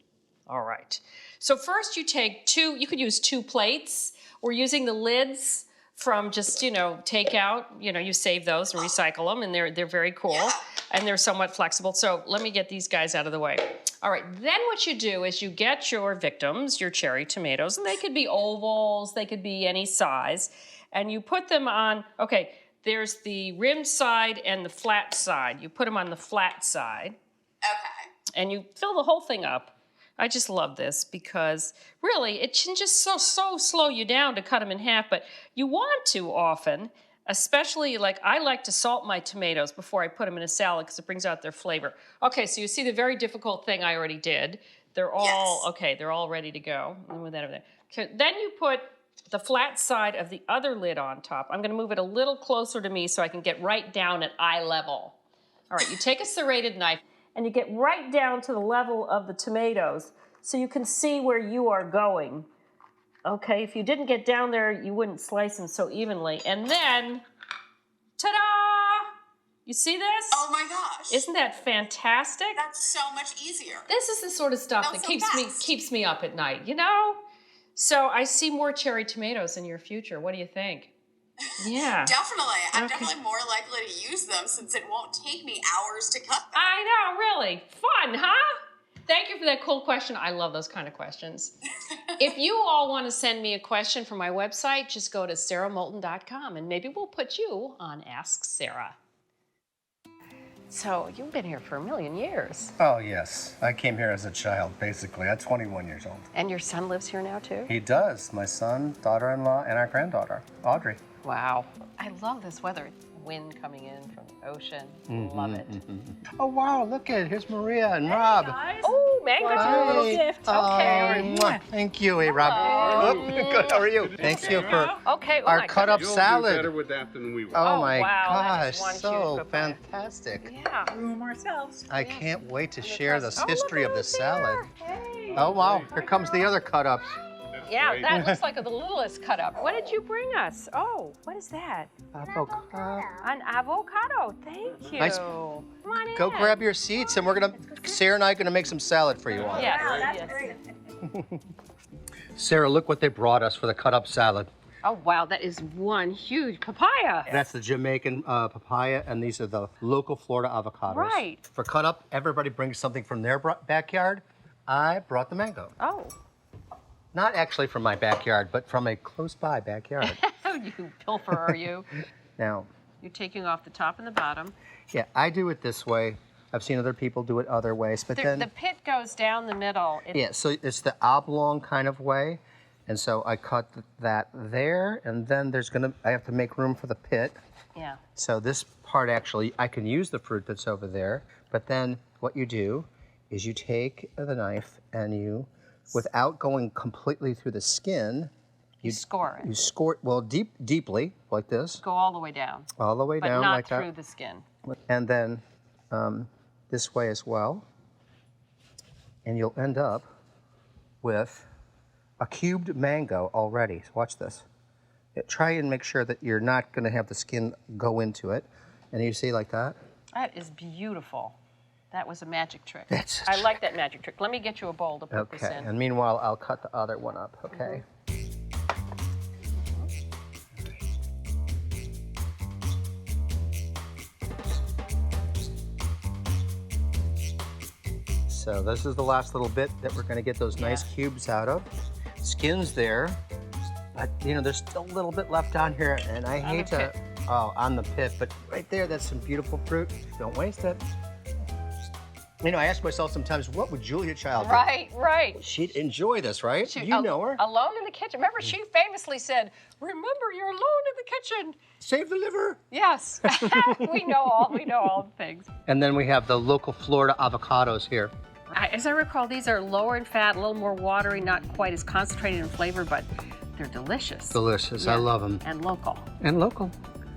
All right. So first you take you could use 2 plates. We're using the lids from just, takeout. You save those and recycle them, and they're very cool. Yeah. And they're somewhat flexible. So let me get these guys out of the way. All right, then what you do is you get your victims, your cherry tomatoes, and they could be ovals, they could be any size, and you put them on, okay, there's the rimmed side and the flat side. You put them on the flat side. Okay. And you fill the whole thing up. I just love this because really it can just so slow you down to cut them in half, but you want to often, especially like I like to salt my tomatoes before I put them in a salad because it brings out their flavor. Okay, so you see the very difficult thing I already did. They're all, okay, they're all ready to go. And with that over there. Okay, then you put the flat side of the other lid on top. I'm gonna move it a little closer to me so I can get right down at eye level. All right, you take a serrated knife and you get right down to the level of the tomatoes so you can see where you are going. Okay, if you didn't get down there, you wouldn't slice them so evenly. And then, ta-da! You see this? Oh my gosh. Isn't that fantastic? That's so much easier. This is the sort of stuff that keeps me up at night, So I see more cherry tomatoes in your future. What do you think? Yeah. Definitely. I'm definitely more likely to use them since it won't take me hours to cut them. I know, really. Fun, huh? Thank you for that cool question. I love those kind of questions. If you all want to send me a question from my website, just go to sarahmoulton.com and maybe we'll put you on Ask Sarah. So you've been here for a million years. Oh, yes. I came here as a child, basically. I'm 21 years old. And your son lives here now, too? He does. My son, daughter-in-law, and our granddaughter, Audrey. Wow. I love this weather. Wind coming in from the ocean. Love it. Oh, wow. Look at it. Here's Maria and Rob. Guys. Oh, mango's your little gift. Okay. Thank you. Hey, Rob. Oh, good. How are you? Thank you for our cut-up salad. You'll do better with that than we will. Oh, my wow, gosh. So fantastic. Yeah. Room ourselves. I can't wait to share this history of this salad. Oh, wow. Here comes the other cut-ups. Yeah, that looks like the littlest cut up. What did you bring us? Oh, what is that? Avocado. An avocado. Thank you. Nice. Come on in. Go grab your seats, and Sarah and I are gonna make some salad for you all. Yes. Wow, that's yes. great. Sarah, look what they brought us for the cut-up salad. Oh, wow, that is one huge papaya. That's the Jamaican papaya, and these are the local Florida avocados. Right. For cut-up, everybody brings something from their backyard. I brought the mango. Oh. Not actually from my backyard, but from a close-by backyard. You pilfer, are you? Now, You're taking off the top and the bottom. yeah, I do it this way. I've seen other people do it other ways, but then... The pit goes down the middle. Yeah, so it's the oblong kind of way. And so I cut that there, and then I have to make room for the pit. Yeah. So this part actually, I can use the fruit that's over there, but then what you do is you take the knife and you, without going completely through the skin, You score it. You score it, well, deeply, like this. Go all the way down. All the way down like that. But not through the skin. And then this way as well. And you'll end up with a cubed mango already. Watch this. Try and make sure that you're not going to have the skin go into it. And you see like that? That is beautiful. That was a magic trick. That's I like that magic trick. Let me get you a bowl to put this Okay, in. and meanwhile, I'll cut the other one up, okay? So this is the last little bit that we're gonna get those nice cubes out of. Skin's there, but you know, there's still a little bit left on here, and I hate to, on the pit, but right there, that's some beautiful fruit. Don't waste it. You know, I ask myself sometimes, what would Julia Child do? Right. She'd enjoy this, right? You know her. Alone in the kitchen. Remember, she famously said, "Remember, you're alone in the kitchen." Save the liver. Yes. we know all the things. And then we have the local Florida avocados here. As I recall, these are lower in fat, a little more watery, not quite as concentrated in flavor, but they're delicious. Delicious. I love them. And local. And local.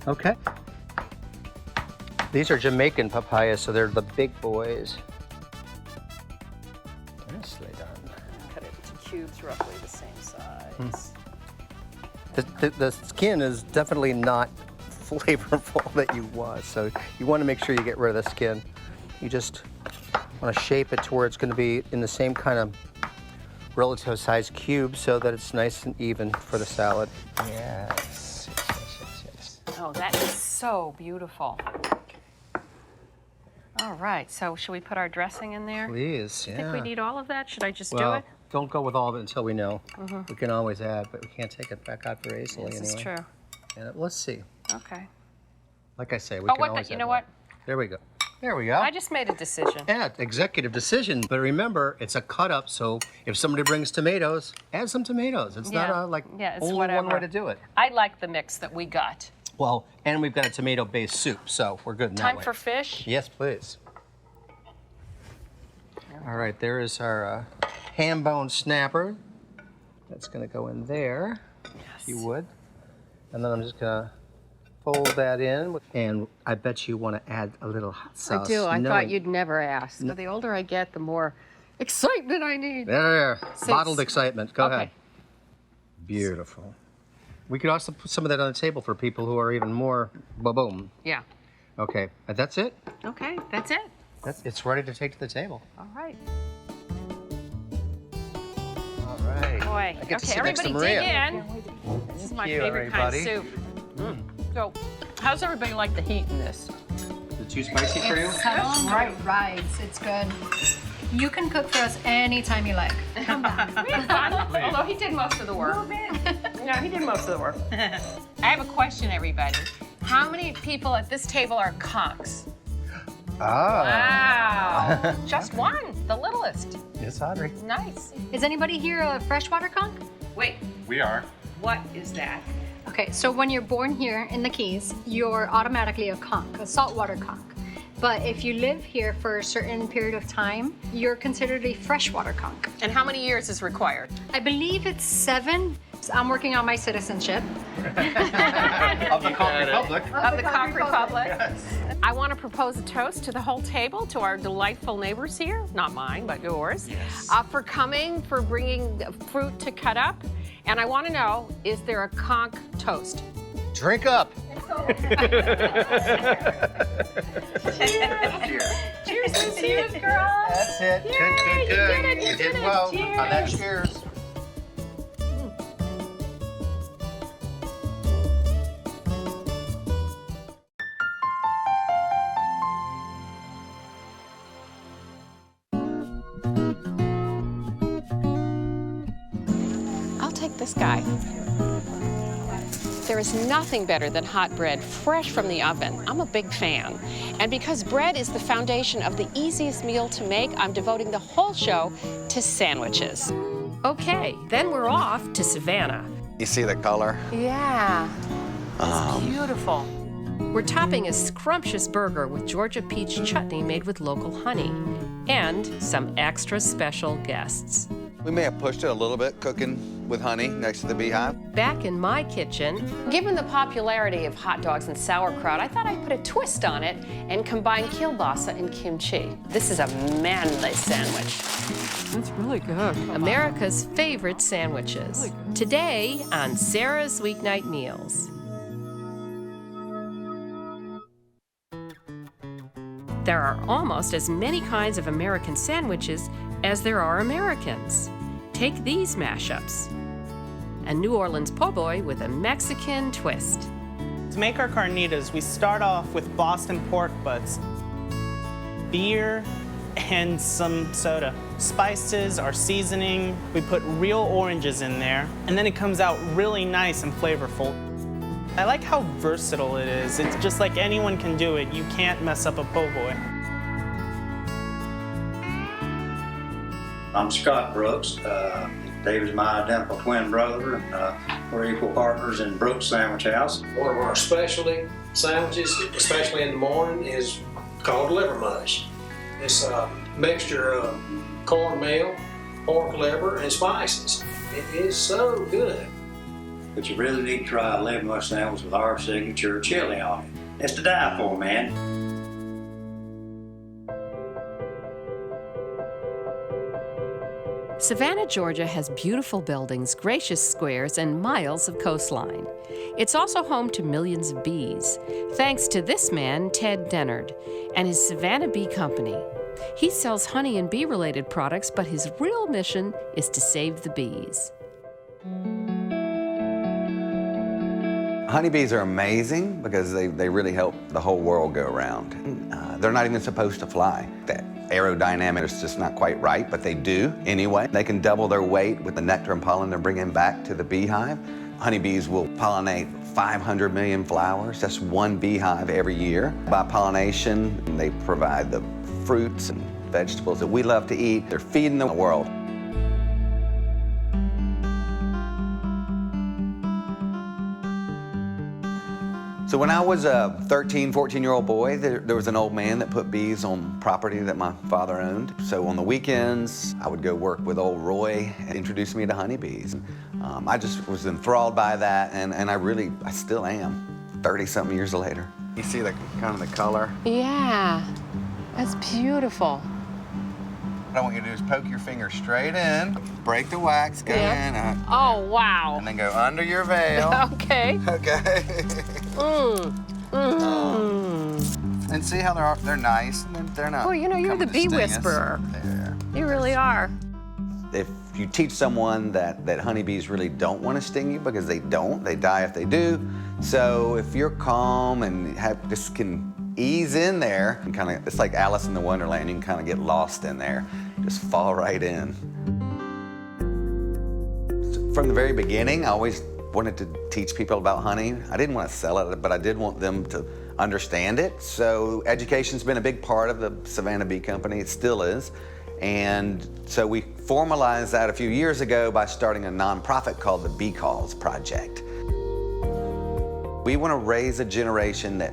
Okay. These are Jamaican papayas, so they're the big boys. Nicely done. Cut it into cubes roughly the same size. The skin is definitely not flavorful that you want, so you want to make sure you get rid of the skin. You just want to shape it to where it's going to be in the same kind of relative size cube so that it's nice and even for the salad. Yes. Oh, that is so beautiful. All right, so should we put our dressing in there? Please, Do you think we need all of that? Should I just do Well, it? don't go with all of it until we know. We can always add, but we can't take it back out very easily This anyway. is true. And let's see. Okay. Like I say, we Oh, can what? always You add know more. what? There we go. There we go. I just made a decision. Yeah, executive decision. But remember, it's a cut up, so if somebody brings tomatoes, add some tomatoes. It's not it's only whatever. one way to do it. I like the mix that we got. Well, and we've got a tomato-based soup, so we're good in that Time way. for fish? Yes, please. All right, there is our ham bone snapper. That's going to go in there, if you would. And then I'm just going to fold that in. And I bet you want to add a little hot sauce. I do. I thought you'd never ask. So the older I get, the more excitement I need. There, Since- bottled excitement. Go Okay. ahead. Beautiful. We could also put some of that on the table for people who are even more ba-boom. Yeah. Okay, that's it. Okay, that's it. It's ready to take to the table. All right. All right. Boy. I get to Okay, sit next to everybody dig Maria. in. This is my you, favorite kind of everybody. soup. So, how's everybody like the heat in this? Is it too spicy for you? Right. It's good. You can cook for us anytime you like. Come down. We had fun, although he did most of the work. No, he did most of the work. I have a question, everybody. How many people at this table are conchs? Wow. Just one, the littlest. Yes, Audrey. Nice. Is anybody here a freshwater conch? Wait, We are. what is that? Okay, so when you're born here in the Keys, you're automatically a conch, a saltwater conch. But if you live here for a certain period of time, you're considered a freshwater conch. And how many years is required? I believe it's 7. I'm working on my citizenship. Of the Conch Republic. Of the Conch Republic. I want to propose a toast to the whole table, to our delightful neighbors here, not mine, but yours, for coming, for bringing fruit to cut up. And I want to know, is there a conch toast? Drink up. Cheers, cheers, girls. That's it. Yay, Good. you You did did it. well on that Cheers. cheers. I'll take this guy. There is nothing better than hot bread fresh from the oven. I'm a big fan. And because bread is the foundation of the easiest meal to make, I'm devoting the whole show to sandwiches. Okay, then we're off to Savannah. You see the color? Yeah, it's beautiful. We're topping a scrumptious burger with Georgia peach chutney made with local honey and some extra special guests. We may have pushed it a little bit cooking with honey next to the beehive. Back in my kitchen, Given the popularity of hot dogs and sauerkraut, I thought I'd put a twist on it and combine kielbasa and kimchi. This is a manly sandwich. that's really good. America's favorite sandwiches. Today on Sarah's Weeknight Meals. There are almost as many kinds of American sandwiches as there are Americans. Take these mashups. A New Orleans po' boy with a Mexican twist. To make our carnitas, we start off with Boston pork butts, beer, and some soda. Spices, our seasoning, we put real oranges in there, and then it comes out really nice and flavorful. I like how versatile it is. It's just like anyone can do it. You can't mess up a po' boy. I'm Scott Brooks. David's my identical twin brother, and we're equal partners in Brooks Sandwich House. One of our specialty sandwiches, especially in the morning, is called liver mush. It's a mixture of cornmeal, pork liver, and spices. It is so good. But you really need to try a liver mush sandwich with our signature chili on it. It's to die for, man. Savannah, Georgia has beautiful buildings, gracious squares, and miles of coastline. It's also home to millions of bees, thanks to this man, Ted Dennard, and his Savannah Bee Company. He sells honey and bee-related products, but his real mission is to save the bees. Honeybees are amazing because they really help the whole world go around. They're not even supposed to fly. That aerodynamic is just not quite right, but they do anyway. They can double their weight with the nectar and pollen they're bringing back to the beehive. Honeybees will pollinate 500 million flowers. That's one beehive every year. By pollination, they provide the fruits and vegetables that we love to eat. They're feeding the world. So when I was a 13, 14-year-old boy, there was an old man that put bees on property that my father owned. So on the weekends, I would go work with old Roy and introduce me to honeybees. I just was enthralled by that, and I still am, 30-something years later. You see the kind of the color? Yeah, that's beautiful. What I want you to do is poke your finger straight in, break the wax, go in, Oh, wow. and then go under your veil. Okay. Okay. Mm. And see how they're nice, and they're not. Well, you know, you're the bee whisperer. You really are. If you teach someone that honeybees really don't want to sting you, because they don't, they die if they do. So if you're calm and just can ease in there, and it's like Alice in the Wonderland, you can kind of get lost in there, just fall right in. So from the very beginning, I always wanted to teach people about honey. I didn't want to sell it, but I did want them to understand it. So education's been a big part of the Savannah Bee Company. It still is. And so we formalized that a few years ago by starting a nonprofit called the Bee Cause Project. We want to raise a generation that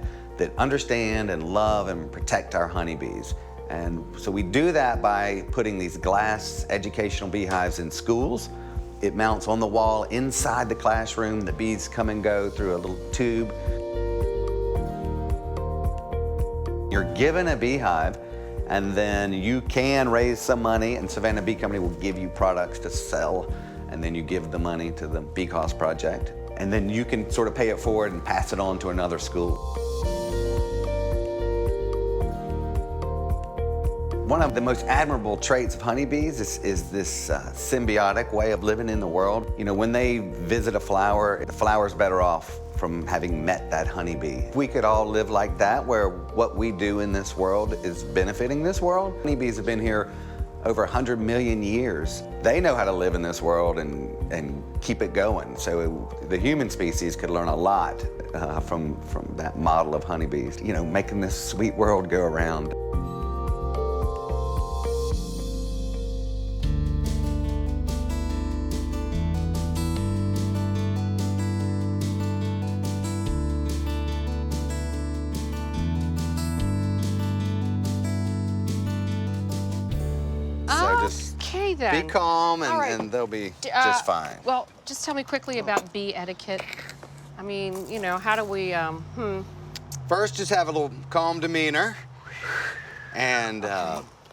understand and love and protect our honeybees. And so we do that by putting these glass educational beehives in schools. It mounts on the wall inside the classroom. The bees come and go through a little tube. You're given a beehive, and then you can raise some money, and Savannah Bee Company will give you products to sell, and then you give the money to the Bee Cause Project. And then you can sort of pay it forward and pass it on to another school. One of the most admirable traits of honeybees is this symbiotic way of living in the world. You know, when they visit a flower, the flower's better off from having met that honeybee. If we could all live like that, where what we do in this world is benefiting this world. Honeybees have been here over 100 million years. They know how to live in this world and keep it going. So the human species could learn a lot from that model of honeybees, you know, making this sweet world go around. righty then. Be calm, All right. and they'll be just fine. Well, just tell me quickly about bee etiquette. I mean, you know, how do we, First, just have a little calm demeanor, and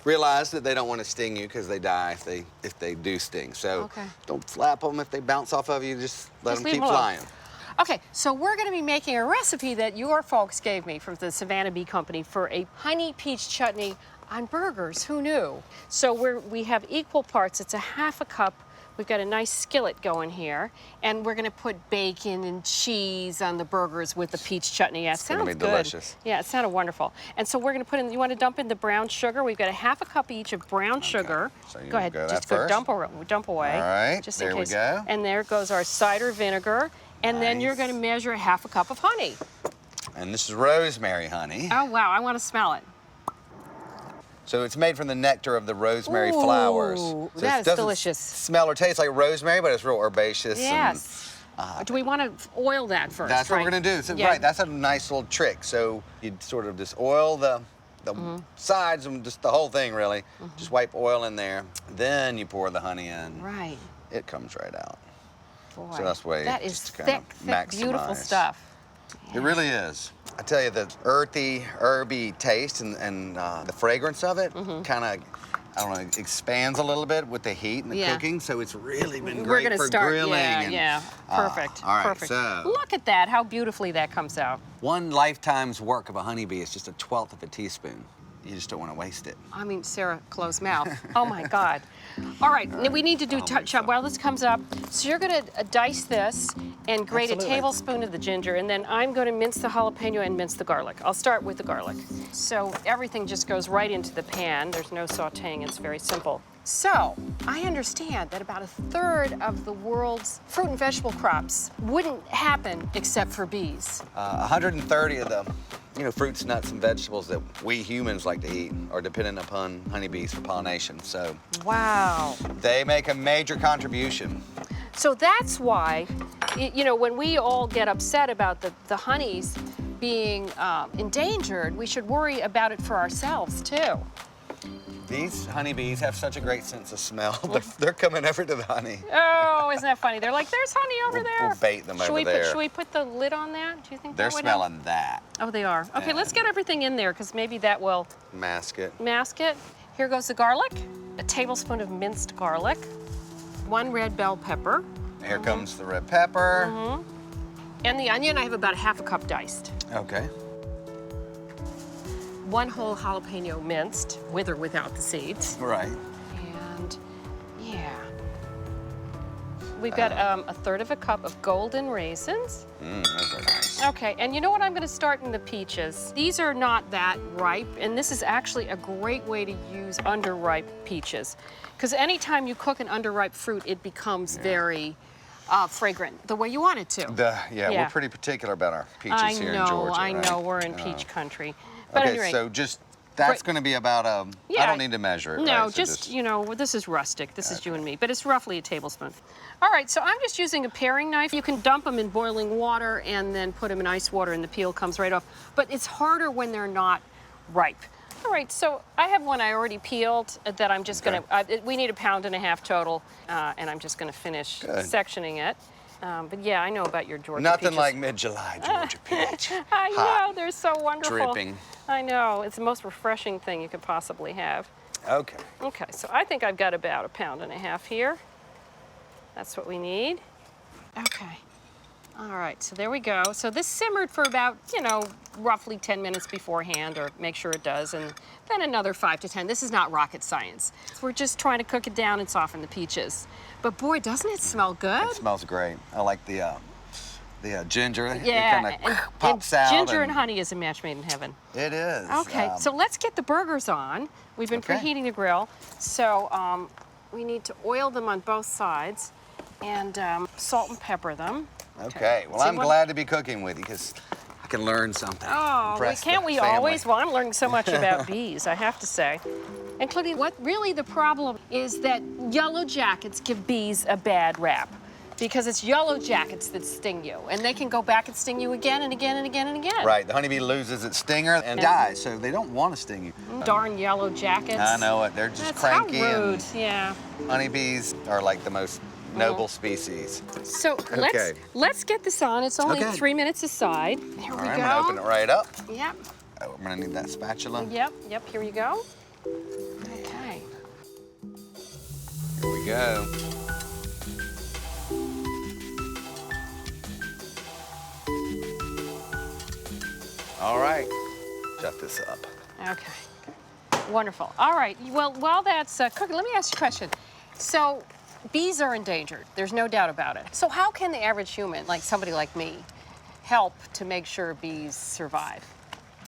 realize that they don't want to sting you because they die if they do sting. So don't flap them. If they bounce off of you, just let them keep flying. Okay, so we're going to be making a recipe that your folks gave me from the Savannah Bee Company for a honey peach chutney on burgers. Who knew? So we have equal parts. It's a half a cup. We've got a nice skillet going here, and we're going to put bacon and cheese on the burgers with the peach chutney. Yeah, it sounds good. It's going to be delicious. Yeah, it sounded wonderful. And so we're going to put in, you want to dump in the brown sugar? We've got a half a cup each of brown sugar. So you go ahead, just go dump away. All right, just there in case. we go. And there goes our cider vinegar. And then you're going to measure a half a cup of honey. And this is rosemary honey. Oh, wow, I want to smell it. So it's made from the nectar of the rosemary flowers. So that it is doesn't delicious. Smell or taste like rosemary, but it's real herbaceous. Yes. Do we want to oil that first? That's what we're going to do. So, right, that's a nice little trick. So you'd sort of just oil the sides and just the whole thing, really. Just wipe oil in there. Then you pour the honey in. Right. It comes right out. Boy, so that's the way that is just to thick, kind of thick, beautiful maximize. stuff. It really is. I tell you, the earthy, herby taste and the fragrance of it kind of, I don't know, expands a little bit with the heat and the cooking. So it's really been great for grilling. Yeah, perfect. All right, perfect. so look at that, how beautifully that comes out. one lifetime's work of a honeybee is just 1/12 of a teaspoon. You just don't want to waste it. I mean, Sarah, close mouth. Oh my God. All right, we need to do chop while this comes up. So you're gonna dice this and grate a tablespoon of the ginger, and then I'm gonna mince the jalapeno and mince the garlic. I'll start with the garlic. So everything just goes right into the pan. There's no sauteing, it's very simple. So I understand that about 1/3 of the world's fruit and vegetable crops wouldn't happen except for bees. 130 of the fruits, nuts, and vegetables that we humans like to eat are dependent upon honeybees for pollination. So wow, they make a major contribution. So that's why, when we all get upset about the honeys being endangered, we should worry about it for ourselves too. These honeybees have such a great sense of smell. They're coming over to the honey. Oh, isn't that funny? They're like, there's honey over there. We'll bait them over there. Should we put the lid on that? Do you think they're that would smelling help? that? Oh, they are. Okay, let's get everything in there because maybe that will mask it. Mask it. Here goes the garlic. A tablespoon of minced garlic. 1 red bell pepper. Here comes the red pepper. And the onion, I have about a half a cup diced. Okay. 1 whole jalapeno minced, with or without the seeds. Right. And yeah. We've got 1/3 of a cup of golden raisins. Those are nice. Okay, and you know what? I'm going to start in the peaches. These are not that ripe, and this is actually a great way to use underripe peaches. Because anytime you cook an underripe fruit, it becomes very fragrant, the way you want it to. We're pretty particular about our peaches here in Georgia. I know, we're in peach country. But okay, anyway, so just, that's going to be about I don't need to measure it, no, right? So just, this is rustic. This is you and me, but it's roughly a tablespoon. All right, so I'm just using a paring knife. You can dump them in boiling water and then put them in ice water and the peel comes right off. But it's harder when they're not ripe. All right, so I have one I already peeled that I'm just going to, we need 1.5 pounds total, and I'm just going to finish sectioning it. But yeah, I know about your Georgia Nothing peaches. like mid-July Georgia peach. I know, they're so wonderful. Dripping. I know, it's the most refreshing thing you could possibly have. Okay. Okay, so I think I've got about 1.5 pounds here. That's what we need. Okay. All right, so there we go. So this simmered for about, roughly 10 minutes beforehand, or make sure it does, and then another 5 to 10. This is not rocket science. We're just trying to cook it down and soften the peaches. But boy, doesn't it smell good? It smells great. I like the ginger. Yeah, it kind of pops out. Ginger and honey is a match made in heaven. It is. Okay, so let's get the burgers on. We've been preheating the grill, so we need to oil them on both sides and salt and pepper them. Okay, well, I'm glad to be cooking with you because I can learn something. Oh, can't we always? Well, I'm learning so much about bees, I have to say. Including what really the problem is that yellow jackets give bees a bad rap. because it's yellow jackets that sting you, and they can go back and sting you again and again and again and again. Right, the honeybee loses its stinger and dies, so they don't want to sting you. Darn yellow jackets. I know it, they're just That's cranky. How rude, and yeah. honeybees are like the most noble species. So Okay. let's get this on. It's only Okay. 3 minutes aside. Here All we right, go. I'm gonna open it right up. Yep. Oh, I'm gonna need that spatula. Yep, here you go. Okay. Here we go. All right, shut this up. Okay. Wonderful. All right. Well, while that's cooking, let me ask you a question. So, bees are endangered. There's no doubt about it. So, how can the average human, like somebody like me, help to make sure bees survive?